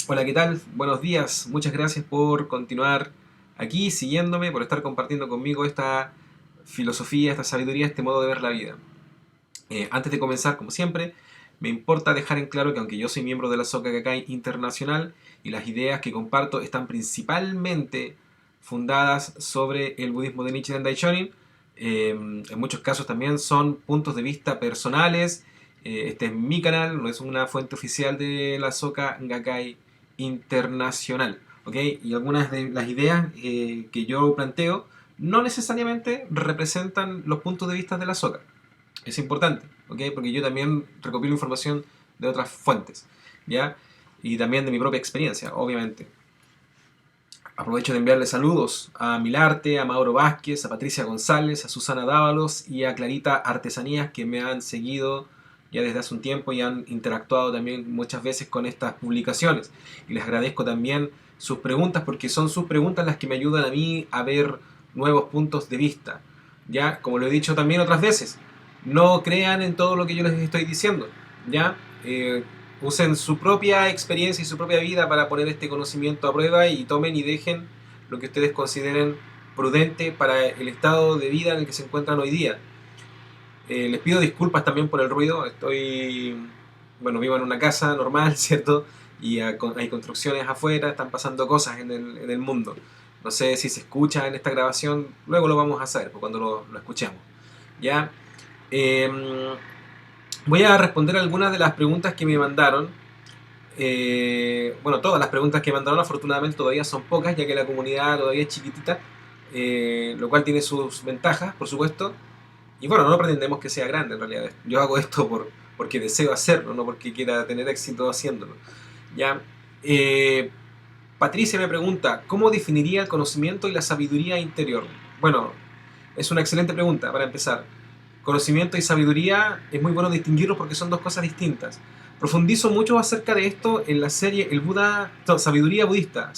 Hola, ¿qué tal? Buenos días. Muchas gracias por continuar aquí, siguiéndome, por estar compartiendo conmigo esta filosofía, esta sabiduría, este modo de ver la vida. Antes de comenzar, como siempre, me importa dejar en claro que aunque yo soy miembro de la Soka Gakkai Internacional y las ideas que comparto están principalmente fundadas sobre el budismo de Nichiren Daishonin, en muchos casos también son puntos de vista personales. Este es mi canal, no es una fuente oficial de la Soka Gakkai Internacional. ¿Ok? Y algunas de las ideas que yo planteo no necesariamente representan los puntos de vista de la Soka. Es importante, ¿ok? Porque yo también recopilo información de otras fuentes, ¿ya? Y también de mi propia experiencia, obviamente. Aprovecho de enviarle saludos a Milarte, a Mauro Vázquez, a Patricia González, a Susana Dávalos y a Clarita Artesanías, que me han seguido ya desde hace un tiempo y han interactuado también muchas veces con estas publicaciones. Y les agradezco también sus preguntas, porque son sus preguntas las que me ayudan a mí a ver nuevos puntos de vista. Ya, como lo he dicho también otras veces, no crean en todo lo que yo les estoy diciendo. Ya, usen su propia experiencia y su propia vida para poner este conocimiento a prueba y tomen y dejen lo que ustedes consideren prudente para el estado de vida en el que se encuentran hoy día. Les pido disculpas también por el ruido. Bueno, vivo en una casa normal, ¿cierto? Y hay construcciones afuera, están pasando cosas en el mundo. No sé si se escucha en esta grabación, luego lo vamos a saber, cuando lo escuchemos. ¿Ya? Eh, Voy a responder algunas de las preguntas que me mandaron. Bueno, todas las preguntas que me mandaron afortunadamente todavía son pocas, ya que la comunidad todavía es chiquitita, lo cual tiene sus ventajas, por supuesto. Y bueno, no pretendemos que sea grande en realidad. Yo hago esto porque deseo hacerlo, no porque quiera tener éxito haciéndolo. ¿Ya? Eh, Patricia me pregunta, ¿cómo definiría el conocimiento y la sabiduría interior? Bueno, es una excelente pregunta para empezar. Conocimiento y sabiduría es muy bueno distinguirlos porque son dos cosas distintas. Profundizo mucho acerca de esto en la serie El Buda, no, sabiduría budista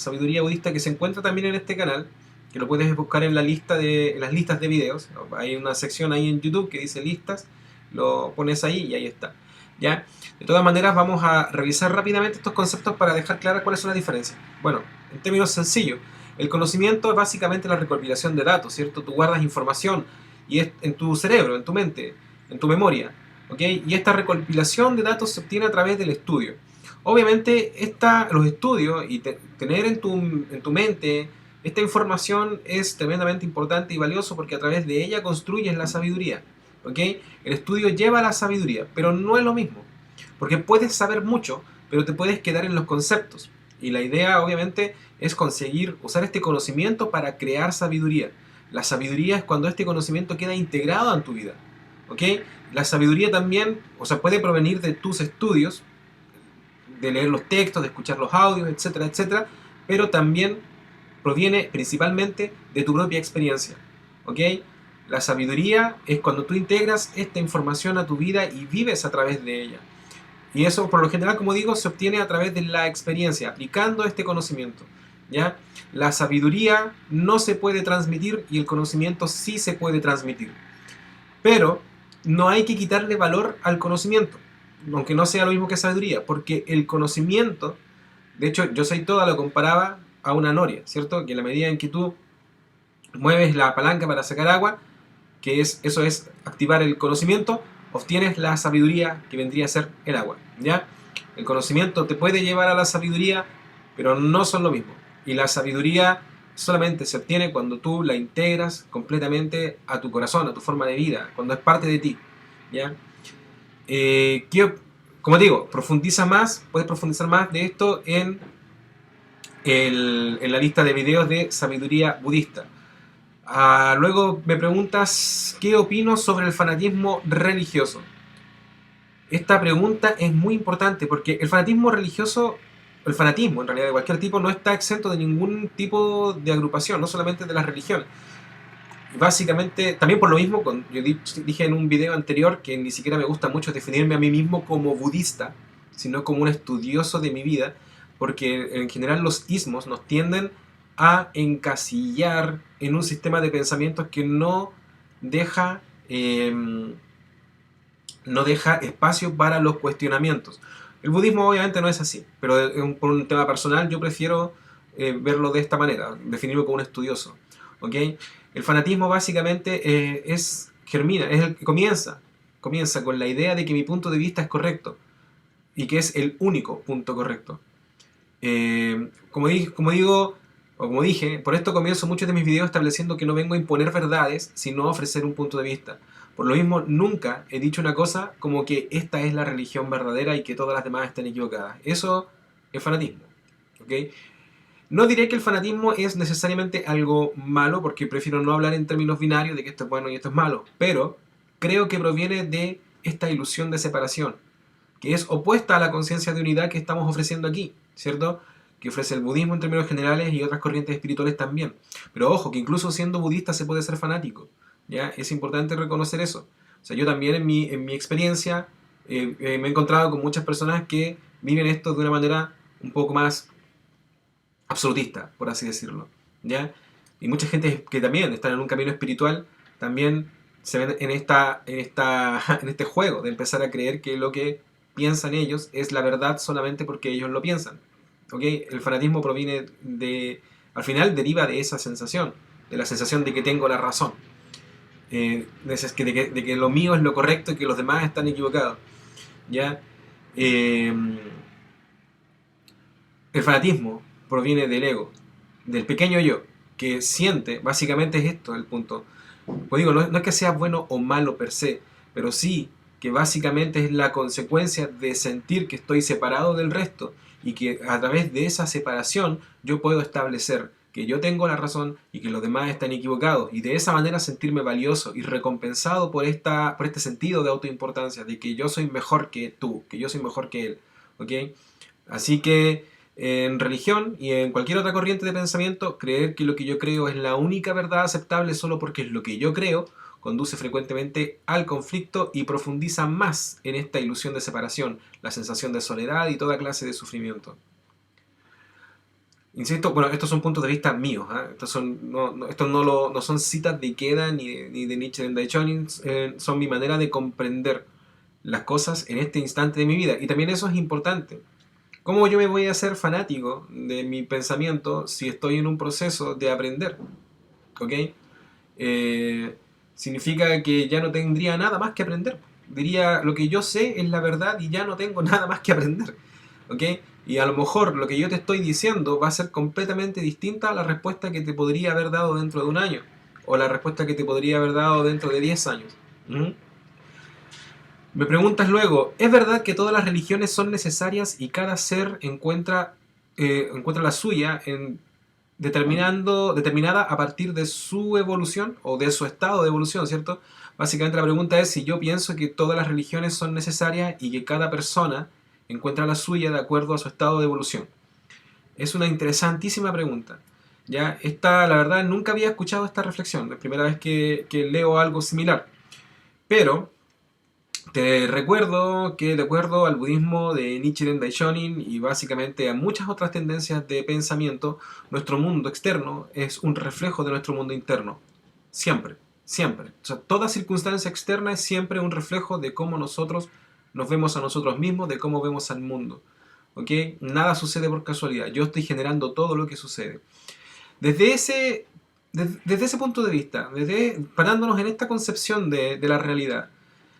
que se encuentra también en este canal, que lo puedes buscar en en las listas de videos. Hay una sección ahí en YouTube que dice listas, lo pones ahí y ahí está. ¿Ya? De todas maneras, vamos a revisar rápidamente estos conceptos para dejar claras cuáles son las diferencias. Bueno, en términos sencillos, el conocimiento es básicamente la recopilación de datos, ¿cierto? Tú guardas información y es en tu cerebro, en tu mente, en tu memoria, ¿ok? Y esta recopilación de datos se obtiene a través del estudio. Obviamente, los estudios y tener en tu mente esta información es tremendamente importante y valioso porque a través de ella construyes la sabiduría, ¿ok? El estudio lleva a la sabiduría, pero no es lo mismo, porque puedes saber mucho, pero te puedes quedar en los conceptos. Y la idea, obviamente, es conseguir usar este conocimiento para crear sabiduría. La sabiduría es cuando este conocimiento queda integrado en tu vida. ¿Ok? La sabiduría también, o sea, puede provenir de tus estudios, de leer los textos, de escuchar los audios, etcétera, etcétera, pero también proviene principalmente de tu propia experiencia. ¿Ok? La sabiduría es cuando tú integras esta información a tu vida y vives a través de ella. Y eso, por lo general, como digo, se obtiene a través de la experiencia, aplicando este conocimiento. ¿Ya? La sabiduría no se puede transmitir y el conocimiento sí se puede transmitir. Pero no hay que quitarle valor al conocimiento, aunque no sea lo mismo que sabiduría, porque el conocimiento, de hecho, yo soy toda lo comparaba a una noria, ¿cierto? Que en la medida en que tú mueves la palanca para sacar agua, eso es activar el conocimiento, obtienes la sabiduría que vendría a ser el agua, ¿ya? El conocimiento te puede llevar a la sabiduría, pero no son lo mismo. Y la sabiduría solamente se obtiene cuando tú la integras completamente a tu corazón, a tu forma de vida, cuando es parte de ti, ¿ya? Como digo, puedes profundizar más de esto en la lista de videos de sabiduría budista. Luego me preguntas qué opino sobre el fanatismo religioso. Esta pregunta es muy importante porque el fanatismo religioso, el fanatismo en realidad de cualquier tipo, no está exento de ningún tipo de agrupación, no solamente de las religiones. Básicamente, también por lo mismo, yo dije en un video anterior que ni siquiera me gusta mucho definirme a mí mismo como budista, sino como un estudioso de mi vida, porque en general los ismos nos tienden a encasillar en un sistema de pensamientos que deja, eh, no deja espacio para los cuestionamientos. El budismo obviamente no es así, pero por un tema personal yo prefiero verlo de esta manera, definirlo como un estudioso. ¿Ok? El fanatismo básicamente comienza con la idea de que mi punto de vista es correcto y que es el único punto correcto. Como digo, o como dije, por esto comienzo muchos de mis videos estableciendo que no vengo a imponer verdades, sino a ofrecer un punto de vista. Por lo mismo, nunca he dicho una cosa como que esta es la religión verdadera y que todas las demás están equivocadas. Eso es fanatismo. ¿Ok? No diré que el fanatismo es necesariamente algo malo, porque prefiero no hablar en términos binarios de que esto es bueno y esto es malo, pero creo que proviene de esta ilusión de separación, que es opuesta a la conciencia de unidad que estamos ofreciendo aquí, ¿cierto? Que ofrece el budismo en términos generales y otras corrientes espirituales también. Pero ojo, que incluso siendo budista se puede ser fanático, ¿ya? Es importante reconocer eso. O sea, yo también en mi experiencia me he encontrado con muchas personas que viven esto de una manera un poco más absolutista, por así decirlo, ¿ya? Y mucha gente que también está en un camino espiritual también se ven en este juego de empezar a creer que lo que piensan ellos es la verdad solamente porque ellos lo piensan. ¿Ok? El fanatismo al final deriva de esa sensación, de la sensación de que tengo la razón, de que lo mío es lo correcto y que los demás están equivocados. ¿Ya? Eh, el fanatismo proviene del ego, del pequeño yo, que siente, básicamente es esto el punto. Pues digo, no es que sea bueno o malo per se, pero sí que básicamente es la consecuencia de sentir que estoy separado del resto y que a través de esa separación yo puedo establecer que yo tengo la razón y que los demás están equivocados, y de esa manera sentirme valioso y recompensado por este sentido de autoimportancia, de que yo soy mejor que tú, que yo soy mejor que él. ¿Ok? Así que en religión y en cualquier otra corriente de pensamiento, creer que lo que yo creo es la única verdad aceptable solo porque es lo que yo creo, conduce frecuentemente al conflicto y profundiza más en esta ilusión de separación, la sensación de soledad y toda clase de sufrimiento. Insisto, bueno, estos son puntos de vista míos, ¿eh? Estos no son citas de Ikeda ni de Nietzsche ni de Daishonin, son mi manera de comprender las cosas en este instante de mi vida. Y también eso es importante. ¿Cómo yo me voy a hacer fanático de mi pensamiento si estoy en un proceso de aprender? ¿Ok? Significa que ya no tendría nada más que aprender. Diría, lo que yo sé es la verdad y ya no tengo nada más que aprender. ¿Ok? Y a lo mejor lo que yo te estoy diciendo va a ser completamente distinta a la respuesta que te podría haber dado dentro de un año. O la respuesta que te podría haber dado dentro de 10 años. ¿Mm? Me preguntas luego, ¿es verdad que todas las religiones son necesarias y cada ser encuentra la suya determinada a partir de su evolución o de su estado de evolución, ¿cierto? Básicamente la pregunta es si yo pienso que todas las religiones son necesarias y que cada persona encuentra la suya de acuerdo a su estado de evolución. Es una interesantísima pregunta. Ya, la verdad, nunca había escuchado esta reflexión, es la primera vez que leo algo similar. Pero te recuerdo que de acuerdo al budismo de Nichiren Daishonin y básicamente a muchas otras tendencias de pensamiento, nuestro mundo externo es un reflejo de nuestro mundo interno. Siempre, siempre. O sea, toda circunstancia externa es siempre un reflejo de cómo nosotros nos vemos a nosotros mismos, de cómo vemos al mundo. ¿Ok? Nada sucede por casualidad. Yo estoy generando todo lo que sucede. Desde ese punto de vista, parándonos en esta concepción de la realidad,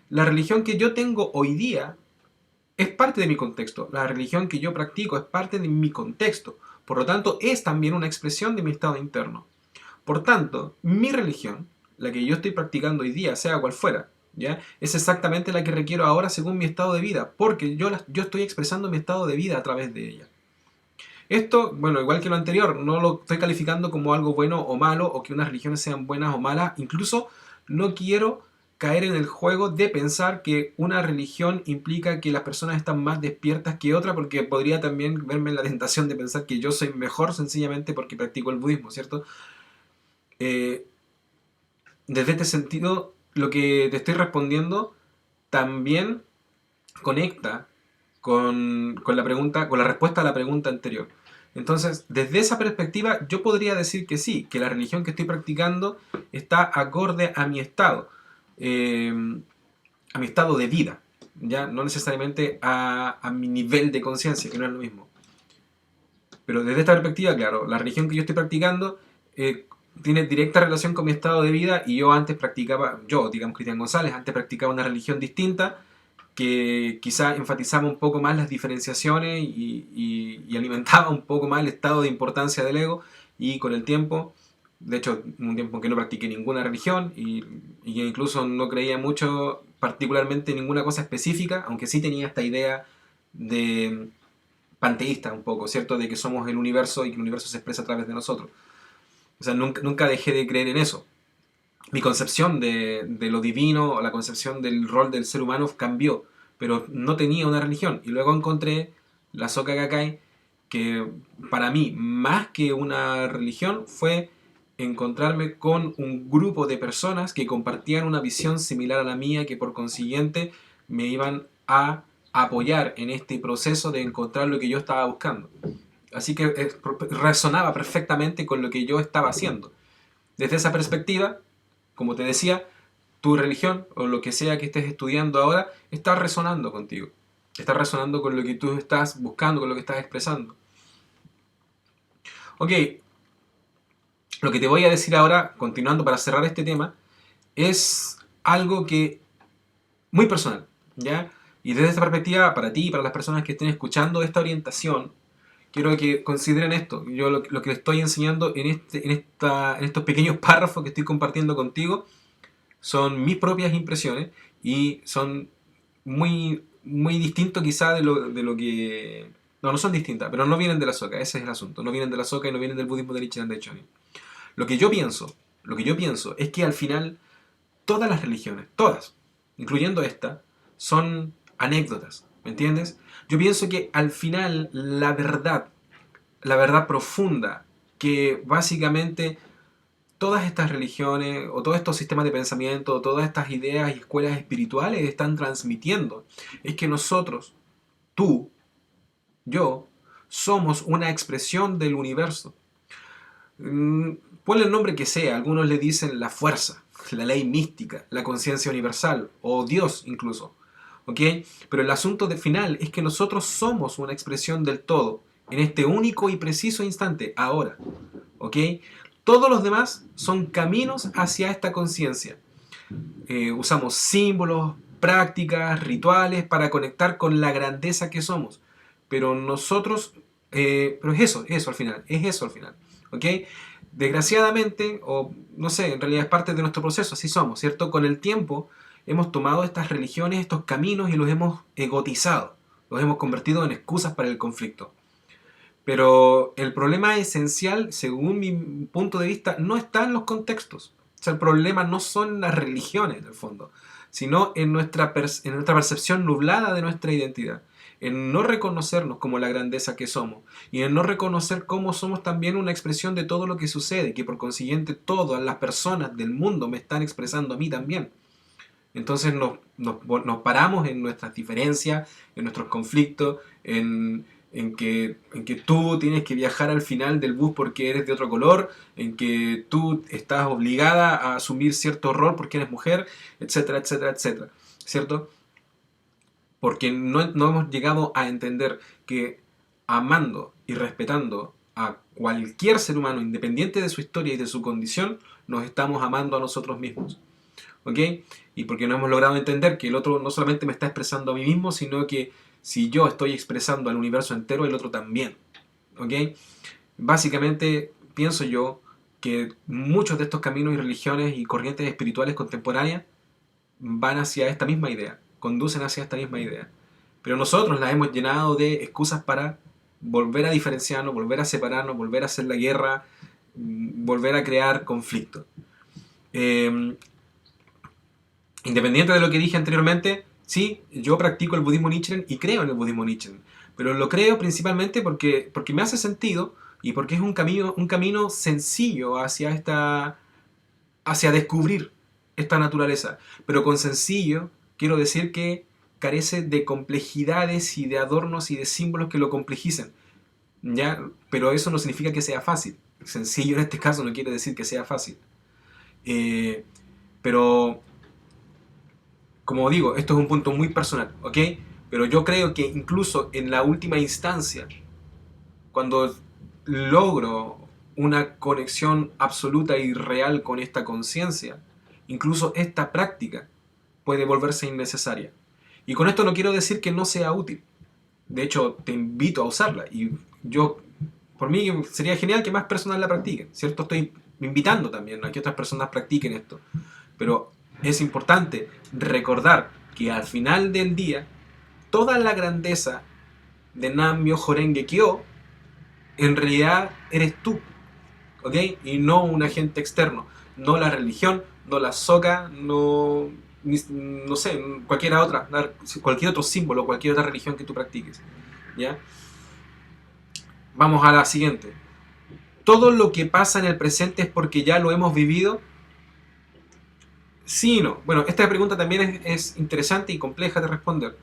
la religión que yo tengo hoy día es parte de mi contexto. La religión que yo practico es parte de mi contexto. Por lo tanto, es también una expresión de mi estado interno. Por tanto, mi religión, la que yo estoy practicando hoy día, sea cual fuera, ¿ya? Es exactamente la que requiero ahora según mi estado de vida, porque yo estoy expresando mi estado de vida a través de ella. Esto, bueno, igual que lo anterior, no lo estoy calificando como algo bueno o malo, o que unas religiones sean buenas o malas. Incluso no quiero caer en el juego de pensar que una religión implica que las personas están más despiertas que otra, porque podría también verme en la tentación de pensar que yo soy mejor sencillamente porque practico el budismo, ¿cierto? Eh, Desde este sentido, lo que te estoy respondiendo también conecta con la respuesta a la pregunta anterior. Entonces, desde esa perspectiva, yo podría decir que sí, que la religión que estoy practicando está acorde a mi estado de vida, ya no necesariamente a mi nivel de conciencia, que no es lo mismo. Pero desde esta perspectiva, claro, la religión que yo estoy practicando tiene directa relación con mi estado de vida y yo antes practicaba, yo, digamos Cristian González, antes practicaba una religión distinta que quizá enfatizaba un poco más las diferenciaciones y alimentaba un poco más el estado de importancia del ego y con el tiempo, de hecho, un tiempo en que no practiqué ninguna religión y que incluso no creía mucho particularmente en ninguna cosa específica, aunque sí tenía esta idea de panteísta un poco, ¿cierto? De que somos el universo y que el universo se expresa a través de nosotros. O sea, nunca dejé de creer en eso. Mi concepción de lo divino o la concepción del rol del ser humano cambió, pero no tenía una religión. Y luego encontré la Soka Gakkai, que para mí, más que una religión, fue encontrarme con un grupo de personas que compartían una visión similar a la mía, que por consiguiente me iban a apoyar en este proceso de encontrar lo que yo estaba buscando. Así que resonaba perfectamente con lo que yo estaba haciendo. Desde esa perspectiva, como te decía, tu religión o lo que sea que estés estudiando ahora está resonando contigo. Está resonando con lo que tú estás buscando, con lo que estás expresando. Ok, lo que te voy a decir ahora, continuando para cerrar este tema, es algo que muy personal, ¿ya? Y desde esta perspectiva, para ti y para las personas que estén escuchando esta orientación, quiero que consideren esto. Yo lo que estoy enseñando en estos pequeños párrafos que estoy compartiendo contigo son mis propias impresiones y son muy distintos quizá de lo que... No, no son distintas, pero no vienen de la Soka, ese es el asunto. No vienen de la Soka y no vienen del budismo de Nichiren Daishonin. Lo que yo pienso es que al final todas las religiones, todas, incluyendo esta, son anécdotas, ¿me entiendes? Yo pienso que al final la verdad profunda, que básicamente todas estas religiones o todos estos sistemas de pensamiento, o todas estas ideas y escuelas espirituales están transmitiendo, es que nosotros, tú, yo, somos una expresión del universo. Mm, Ponle el nombre que sea, algunos le dicen la fuerza, la ley mística, la conciencia universal o Dios incluso. ¿Ok? Pero el asunto de final es que nosotros somos una expresión del todo en este único y preciso instante, ahora. ¿Ok? Todos los demás son caminos hacia esta conciencia. Usamos símbolos, prácticas, rituales para conectar con la grandeza que somos. Pero nosotros, pero es eso al final, es eso al final. ¿Ok? Desgraciadamente, o no sé, en realidad es parte de nuestro proceso, así somos, ¿cierto? Con el tiempo hemos tomado estas religiones, estos caminos y los hemos egotizado, los hemos convertido en excusas para el conflicto. Pero el problema esencial, según mi punto de vista, no está en los contextos. O sea, el problema no son las religiones, en el fondo, sino en en nuestra percepción nublada de nuestra identidad. En no reconocernos como la grandeza que somos. Y en no reconocer cómo somos también una expresión de todo lo que sucede. Que por consiguiente todas las personas del mundo me están expresando a mí también. Entonces nos paramos en nuestras diferencias, en nuestros conflictos, en que tú tienes que viajar al final del bus porque eres de otro color, en que tú estás obligada a asumir cierto rol porque eres mujer, etcétera, etcétera, etcétera. ¿Cierto? Porque no hemos llegado a entender que amando y respetando a cualquier ser humano, independiente de su historia y de su condición, nos estamos amando a nosotros mismos. ¿Ok? Y porque no hemos logrado entender que el otro no solamente me está expresando a mí mismo, sino que si yo estoy expresando al universo entero, el otro también. ¿Ok? Básicamente, pienso yo que muchos de estos caminos y religiones y corrientes espirituales contemporáneas van hacia esta misma idea, conducen hacia esta misma idea. Pero nosotros las hemos llenado de excusas para volver a diferenciarnos, volver a separarnos, volver a hacer la guerra, volver a crear conflicto. Eh, Independiente de lo que dije anteriormente, sí, yo practico el budismo Nichiren y creo en el budismo Nichiren. Pero lo creo principalmente porque me hace sentido y porque es un camino sencillo hacia descubrir esta naturaleza. Pero con sencillo quiero decir que carece de complejidades y de adornos y de símbolos que lo complejicen. ¿Ya? Pero eso no significa que sea fácil. Sencillo en este caso no quiere decir que sea fácil. Eh, pero como digo, esto es un punto muy personal, ¿ok? Pero yo creo que incluso en la última instancia, cuando logro una conexión absoluta y real con esta conciencia, incluso esta práctica puede volverse innecesaria. Y con esto no quiero decir que no sea útil. De hecho, te invito a usarla. Y yo, por mí, sería genial que más personas la practiquen, ¿cierto? Estoy invitando también a que otras personas practiquen esto. Pero es importante recordar que al final del día, toda la grandeza de Nam-myoho Renge Kyo, en realidad eres tú, ¿ok? Y no un agente externo. No la religión, no la soca, no, no sé, cualquier otro símbolo, cualquier otra religión que tú practiques, ¿ya? Vamos a la siguiente. ¿Todo lo que pasa en el presente es porque ya lo hemos vivido? Sí y no. Bueno, esta pregunta también es interesante y compleja de responder,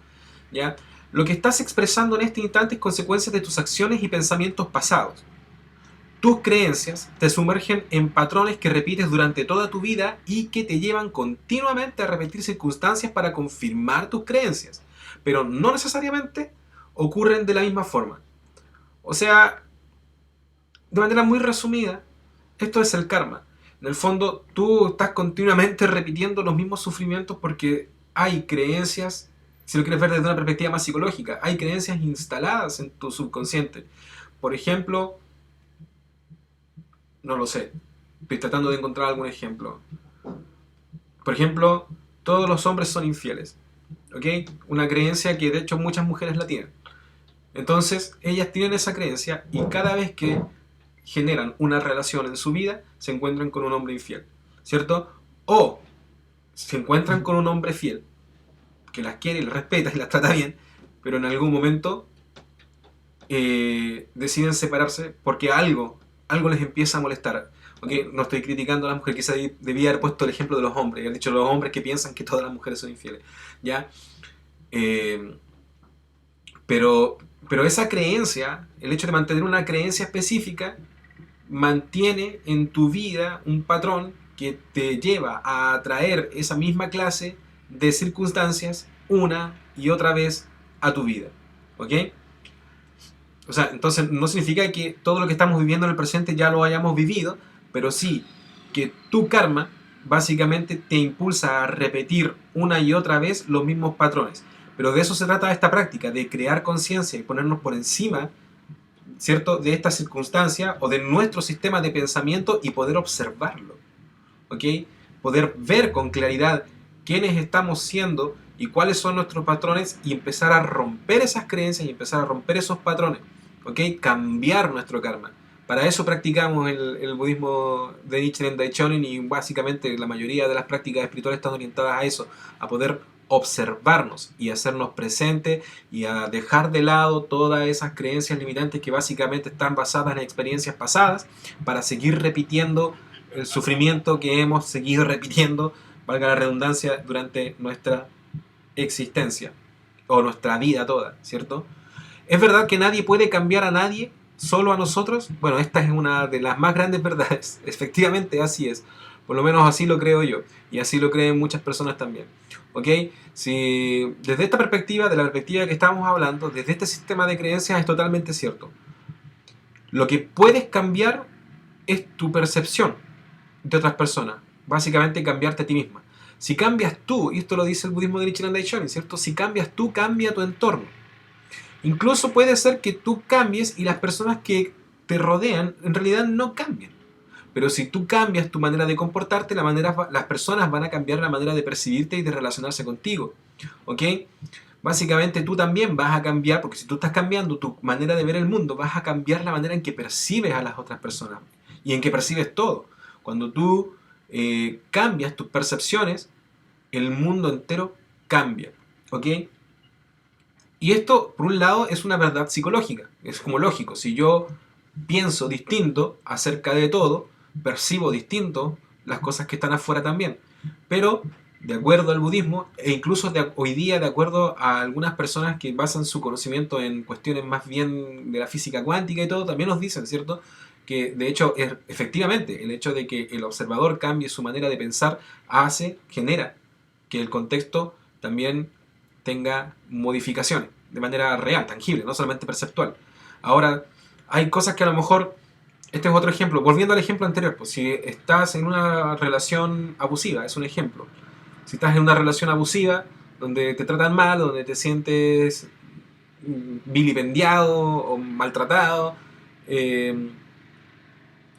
¿ya? Lo que estás expresando en este instante es consecuencia de tus acciones y pensamientos pasados. Tus creencias te sumergen en patrones que repites durante toda tu vida y que te llevan continuamente a repetir circunstancias para confirmar tus creencias, pero no necesariamente ocurren de la misma forma. O sea, de manera muy resumida, esto es el karma. En el fondo, tú estás continuamente repitiendo los mismos sufrimientos porque hay creencias, si lo quieres ver desde una perspectiva más psicológica, hay creencias instaladas en tu subconsciente. Por ejemplo, no lo sé, estoy tratando de encontrar algún ejemplo. Por ejemplo, todos los hombres son infieles, ¿ok? Una creencia que de hecho muchas mujeres la tienen. Entonces, ellas tienen esa creencia y cada vez que generan una relación en su vida, se encuentran con un hombre infiel, ¿cierto? O se encuentran con un hombre fiel, que las quiere y las respeta y las trata bien, pero en algún momento deciden separarse porque algo les empieza a molestar. ¿Okay? No estoy criticando a las mujeres, quizás debía haber puesto el ejemplo de los hombres, haber dicho los hombres que piensan que todas las mujeres son infieles, ¿ya? Eh, pero esa creencia, el hecho de mantener una creencia específica, mantiene en tu vida un patrón que te lleva a atraer esa misma clase de circunstancias una y otra vez a tu vida. ¿Ok? O sea, entonces no significa que todo lo que estamos viviendo en el presente ya lo hayamos vivido, pero sí que tu karma básicamente te impulsa a repetir una y otra vez los mismos patrones. Pero de eso se trata esta práctica, de crear conciencia y ponernos por encima, ¿cierto?, de esta circunstancia o de nuestro sistema de pensamiento y poder observarlo, ¿ok? Poder ver con claridad quiénes estamos siendo y cuáles son nuestros patrones y empezar a romper esas creencias y empezar a romper esos patrones, ¿ok? Cambiar nuestro karma. Para eso practicamos el budismo de Nichiren Daishonin y básicamente la mayoría de las prácticas espirituales están orientadas a eso, a poder observarnos y hacernos presentes y a dejar de lado todas esas creencias limitantes que básicamente están basadas en experiencias pasadas para seguir repitiendo el sufrimiento que hemos seguido repitiendo, valga la redundancia, durante nuestra existencia o nuestra vida toda, ¿cierto? ¿Es verdad que nadie puede cambiar a nadie, solo a nosotros? Bueno, esta es una de las más grandes verdades. Efectivamente, así es. Por lo menos así lo creo yo. Y así lo creen muchas personas también. ¿Ok? Si desde esta perspectiva, de la perspectiva que estamos hablando, desde este sistema de creencias es totalmente cierto. Lo que puedes cambiar es tu percepción de otras personas. Básicamente cambiarte a ti misma. Si cambias tú, y esto lo dice el budismo de Nichiren Daishonin, ¿cierto? Si cambias tú, cambia tu entorno. Incluso puede ser que tú cambies y las personas que te rodean en realidad no cambien. Pero si tú cambias tu manera de comportarte, las personas van a cambiar la manera de percibirte y de relacionarse contigo. ¿Ok? Básicamente tú también vas a cambiar, porque si tú estás cambiando tu manera de ver el mundo, vas a cambiar la manera en que percibes a las otras personas y en que percibes todo. Cuando tú cambias tus percepciones, el mundo entero cambia. ¿Ok? Y esto, por un lado, es una verdad psicológica. Es como lógico. Si yo pienso distinto acerca de todo, percibo distinto las cosas que están afuera también. Pero, de acuerdo al budismo, e incluso hoy día, de acuerdo a algunas personas que basan su conocimiento en cuestiones más bien de la física cuántica y todo, también nos dicen, ¿cierto?, que de hecho, efectivamente, el hecho de que el observador cambie su manera de pensar genera que el contexto también tenga modificaciones de manera real, tangible, no solamente perceptual. Ahora, hay cosas que a lo mejor, este es otro ejemplo, volviendo al ejemplo anterior, pues si estás en una relación abusiva, es un ejemplo. Si estás en una relación abusiva, donde te tratan mal, donde te sientes vilipendiado o maltratado, eh,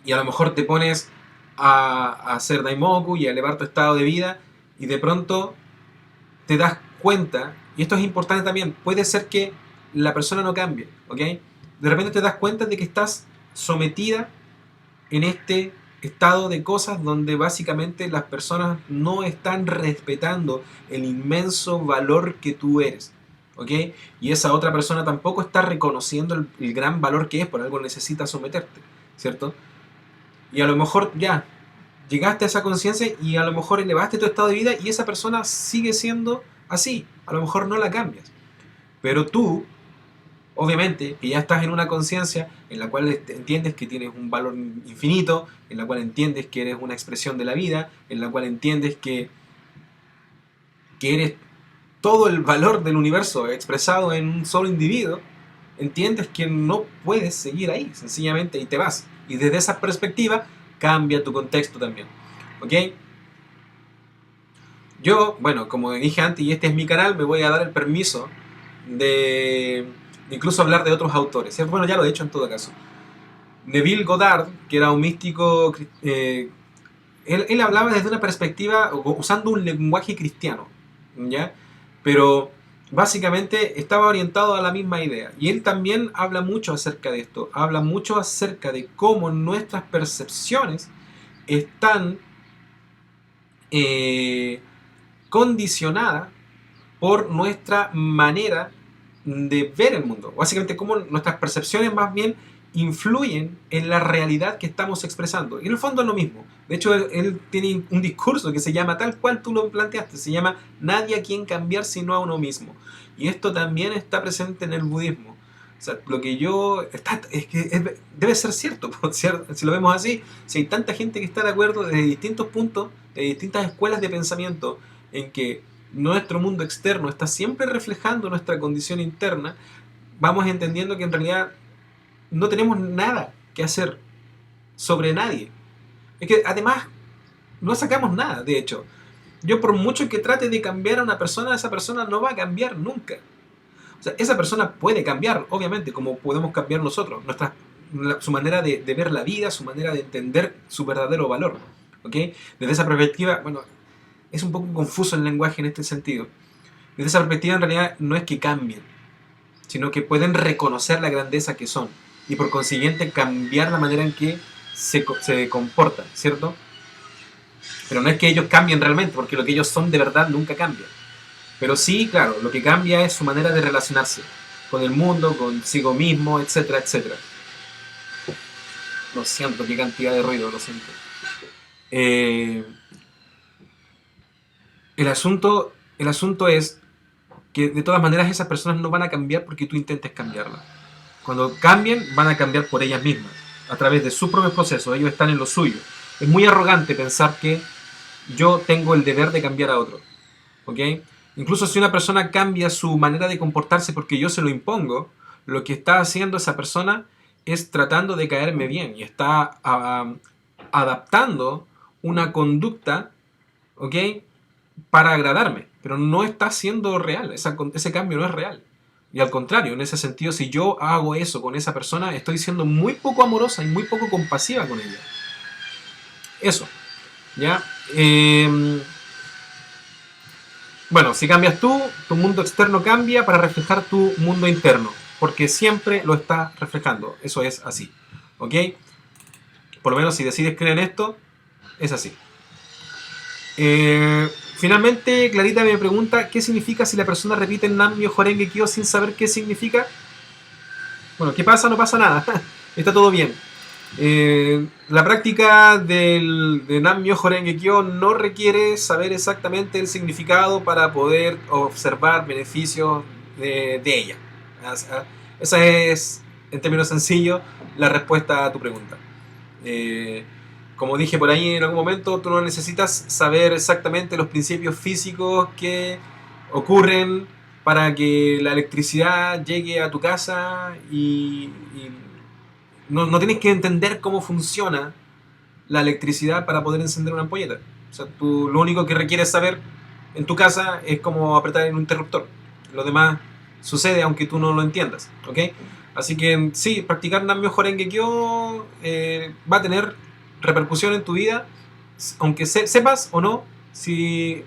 y a lo mejor te pones a hacer daimoku y a elevar tu estado de vida, y de pronto te das cuenta, y esto es importante también, puede ser que la persona no cambie, ¿ok? De repente te das cuenta de que estás sometida en este estado de cosas donde básicamente las personas no están respetando el inmenso valor que tú eres, ¿ok? Y esa otra persona tampoco está reconociendo el gran valor que es, por algo necesita someterte, ¿cierto? Y a lo mejor ya llegaste a esa conciencia y a lo mejor elevaste tu estado de vida y esa persona sigue siendo así, a lo mejor no la cambias, pero tú, obviamente, que ya estás en una conciencia en la cual entiendes que tienes un valor infinito, en la cual entiendes que eres una expresión de la vida, en la cual entiendes que eres todo el valor del universo expresado en un solo individuo, entiendes que no puedes seguir ahí, sencillamente, y te vas. Y desde esa perspectiva cambia tu contexto también. ¿Ok? Yo, bueno, como dije antes, y este es mi canal, me voy a dar el permiso de incluso hablar de otros autores, ¿cierto? Bueno, ya lo he hecho en todo caso. Neville Goddard, que era un místico, él hablaba desde una perspectiva, usando un lenguaje cristiano, ¿ya? Pero básicamente estaba orientado a la misma idea. Y él también habla mucho acerca de esto, habla mucho acerca de cómo nuestras percepciones están condicionadas por nuestra manera de ver el mundo. Básicamente cómo nuestras percepciones más bien influyen en la realidad que estamos expresando. Y en el fondo es lo mismo. De hecho, él tiene un discurso que se llama tal cual tú lo planteaste. Se llama nadie a quien cambiar sino a uno mismo. Y esto también está presente en el budismo. O sea, lo que yo... debe ser cierto, ¿cierto? Si lo vemos así, si hay tanta gente que está de acuerdo desde distintos puntos, de distintas escuelas de pensamiento, en que nuestro mundo externo está siempre reflejando nuestra condición interna, vamos entendiendo que en realidad no tenemos nada que hacer sobre nadie. Es que además no sacamos nada, de hecho. Yo por mucho que trate de cambiar a una persona, esa persona no va a cambiar nunca. O sea, esa persona puede cambiar, obviamente, como podemos cambiar nosotros, su manera de ver la vida, su manera de entender su verdadero valor. ¿Ok? Desde esa perspectiva, bueno, es un poco confuso el lenguaje en este sentido. Desde esa perspectiva, en realidad, no es que cambien, sino que pueden reconocer la grandeza que son y por consiguiente cambiar la manera en que se comportan, ¿cierto? Pero no es que ellos cambien realmente, porque lo que ellos son de verdad nunca cambia. Pero sí, claro, lo que cambia es su manera de relacionarse con el mundo, consigo mismo, etcétera, etcétera. Lo siento, qué cantidad de ruido, lo siento. El asunto es que de todas maneras esas personas no van a cambiar porque tú intentes cambiarlas. Cuando cambien, van a cambiar por ellas mismas, a través de su propio proceso. Ellos están en lo suyo. Es muy arrogante pensar que yo tengo el deber de cambiar a otro. ¿Ok? Incluso si una persona cambia su manera de comportarse porque yo se lo impongo, lo que está haciendo esa persona es tratando de caerme bien y está adaptando una conducta, ¿ok?, para agradarme, pero no está siendo real, ese cambio no es real. Y al contrario, en ese sentido, si yo hago eso con esa persona, estoy siendo muy poco amorosa y muy poco compasiva con ella. Eso, ¿ya? Bueno, si cambias tú, tu mundo externo cambia para reflejar tu mundo interno, porque siempre lo está reflejando, eso es así, ¿ok? Por lo menos si decides creer en esto, es así. Finalmente, Clarita me pregunta ¿qué significa si la persona repite Nam-myoho Renge Kyo sin saber qué significa? Bueno, ¿qué pasa? No pasa nada. Está todo bien. La práctica de Nam-myoho Renge Kyo no requiere saber exactamente el significado para poder observar beneficios de ella. Esa es, en términos sencillos, la respuesta a tu pregunta. Como dije por ahí en algún momento, tú no necesitas saber exactamente los principios físicos que ocurren para que la electricidad llegue a tu casa y no tienes que entender cómo funciona la electricidad para poder encender una ampolleta. O sea, tú lo único que requieres saber en tu casa es cómo apretar en un interruptor. Lo demás sucede aunque tú no lo entiendas, ¿ok? Así que sí, practicar Nammyo Horengekyo va a tener repercusión en tu vida, aunque sepas o no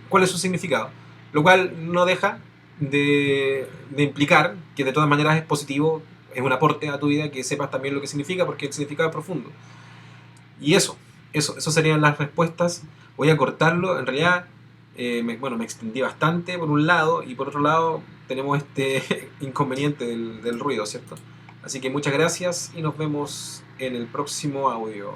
cuál es su significado. Lo cual no deja de implicar que de todas maneras es positivo, es un aporte a tu vida que sepas también lo que significa, porque el significado es profundo. Y eso serían las respuestas. Voy a cortarlo. En realidad, me extendí bastante por un lado y por otro lado tenemos este inconveniente del ruido, ¿cierto? Así que muchas gracias y nos vemos en el próximo audio.